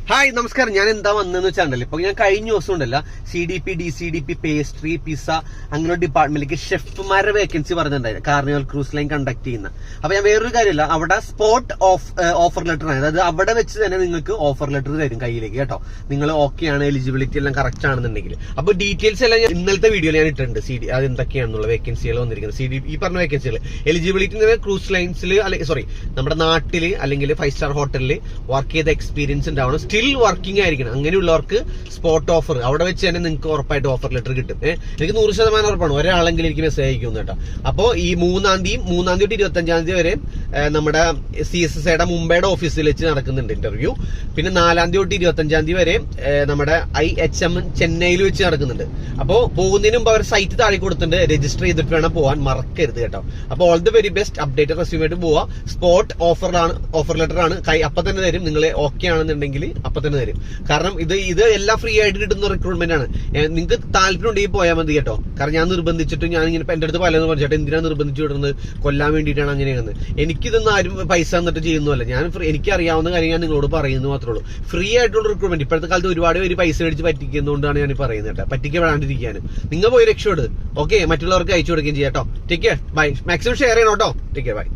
Hi നമസ്കാരം. ഞാൻ എന്താ വന്നതെന്ന് വെച്ചാൽ ഇപ്പൊ ഞാൻ കഴിഞ്ഞ ദിവസം ഉണ്ടല്ല CDP DCDP പേസ്ട്രി പിസ്സ അങ്ങനെ ഡിപ്പാർട്ട്മെന്റിലേക്ക് ഷെഫ്മാരുടെ വേക്കൻസി പറഞ്ഞിട്ടുണ്ടായിരുന്നു കാർണിവൽ ക്രൂസ് ലൈൻ കണ്ടക്ട് ചെയ്യുന്ന. അപ്പൊ ഞാൻ വേറൊരു കാര്യമില്ല, അവിടെ സ്പോട്ട് ഓഫർ ലെറ്റർ ആണ്, അതായത് അവിടെ വെച്ച് തന്നെ നിങ്ങൾക്ക് ഓഫർ ലെറ്റർ തരും കയ്യിലേക്ക് കേട്ടോ. നിങ്ങൾ ഓക്കെ ആണ്, എലിജിബിലിറ്റി എല്ലാം കറക്റ്റ് ആണെന്നുണ്ടെങ്കിൽ. അപ്പൊ ഡീറ്റെയിൽസ് എല്ലാം ഞാൻ ഇന്നലത്തെ വീഡിയോയിൽ ഞാൻ ഇട്ടിട്ടുണ്ട്. അത് എന്തൊക്കെയാണെന്നുള്ള വേക്കൻസികൾ വന്നിരിക്കുന്നത്. ഈ പറഞ്ഞ വേക്കൻസികൾ എലിജിബിലിറ്റി ക്രൂസ് ലൈൻസിൽ നമ്മുടെ നാട്ടില് അല്ലെങ്കിൽ 5 സ്റ്റാർ ഹോട്ടലിൽ വർക്ക് ചെയ്ത എക്സ്പീരിയൻസ് ഉണ്ടാവണം, സ്റ്റിൽ വർക്കിംഗ് ആയിരിക്കണം. അങ്ങനെയുള്ളവർക്ക് സ്പോട്ട് ഓഫർ അവിടെ വെച്ച് തന്നെ നിങ്ങൾക്ക് ഉറപ്പായിട്ട് ഓഫർ ലെറ്റർ കിട്ടും. എനിക്ക് 100% ഉറപ്പാണ്, ഒരാളെങ്കിലും എനിക്ക് മെസ്സേജ് അയക്കും കേട്ടോ. അപ്പോ ഈ 3-ാം തീയതി തൊട്ട് 25-ാം തീയതി വരെ നമ്മുടെ CSSIയുടെ മുംബൈയുടെ ഓഫീസിൽ വെച്ച് നടക്കുന്നുണ്ട് ഇന്റർവ്യൂ. പിന്നെ 4-ാം തീയതി തൊട്ട് 25-ാം തീയതി വരെ നമ്മുടെ IHM ചെന്നൈയിൽ വെച്ച് നടക്കുന്നുണ്ട്. അപ്പോ പോകുന്നതിന് മുമ്പ് അവർ സൈറ്റ് താഴെ കൊടുത്തിട്ടുണ്ട്, രജിസ്റ്റർ ചെയ്തിട്ട് വേണം പോവാൻ, മറക്കരുത് കേട്ടോ. അപ്പൊ all the very best. Update റെസ്യൂമായിട്ട് പോവാ. സ്പോട്ട് ഓഫർ ലെറ്റർ ആണ്, അപ്പൊ തന്നെ തരും. നിങ്ങൾ ഓക്കെ ആണെന്നുണ്ടെങ്കിൽ അപ്പൊ തന്നെ തരും. കാരണം ഇത് എല്ലാം ഫ്രീ ആയിട്ട് കിട്ടുന്ന റിക്രൂട്ട്മെന്റ് ആണ്. നിങ്ങൾക്ക് താല്പര്യം ഉണ്ടെങ്കിൽ പോയാൽ മതി കേട്ടോ. കാരണം ഞാൻ നിർബന്ധിച്ചിട്ട് ഞാൻ ഇങ്ങനെ എന്റെ അടുത്ത് പലതെന്ന് പറഞ്ഞു, ചേട്ടാ എന്തിനാ നിർബന്ധിച്ചു വിടുന്നത്, കൊല്ലാൻ വേണ്ടിയിട്ടാണ് അങ്ങനെയാണെന്ന്. എനിക്കിതൊന്നും ആരും പൈസ തന്നിട്ട് ചെയ്യുന്നതല്ല. ഞാൻ എനിക്ക് അറിയാവുന്ന കാര്യം ഞാൻ നിങ്ങളോട് പറയുന്നത് മാത്രമേ ഉള്ളൂ. ഫ്രീ ആയിട്ടുള്ള റിക്രൂട്ട്മെന്റ്. ഇപ്പോഴത്തെ കാലത്ത് ഒരുപാട് പേര് പൈസ മേടിച്ച് പറ്റിക്കുന്നതുകൊണ്ടാണ് ഞാൻ പറയുന്നത് കേട്ടോ. പറ്റിക്കപ്പെടാണ്ടിരിക്കാനും നിങ്ങൾ പോയി രക്ഷപ്പെടും. ഓക്കെ, മറ്റുള്ളവർക്ക് അയച്ചു കൊടുക്കുകയും ചെയ്യാം കേട്ടോ. Take care, bye. Maximum share ചെയ്യണം കേട്ടോ. Take care, by.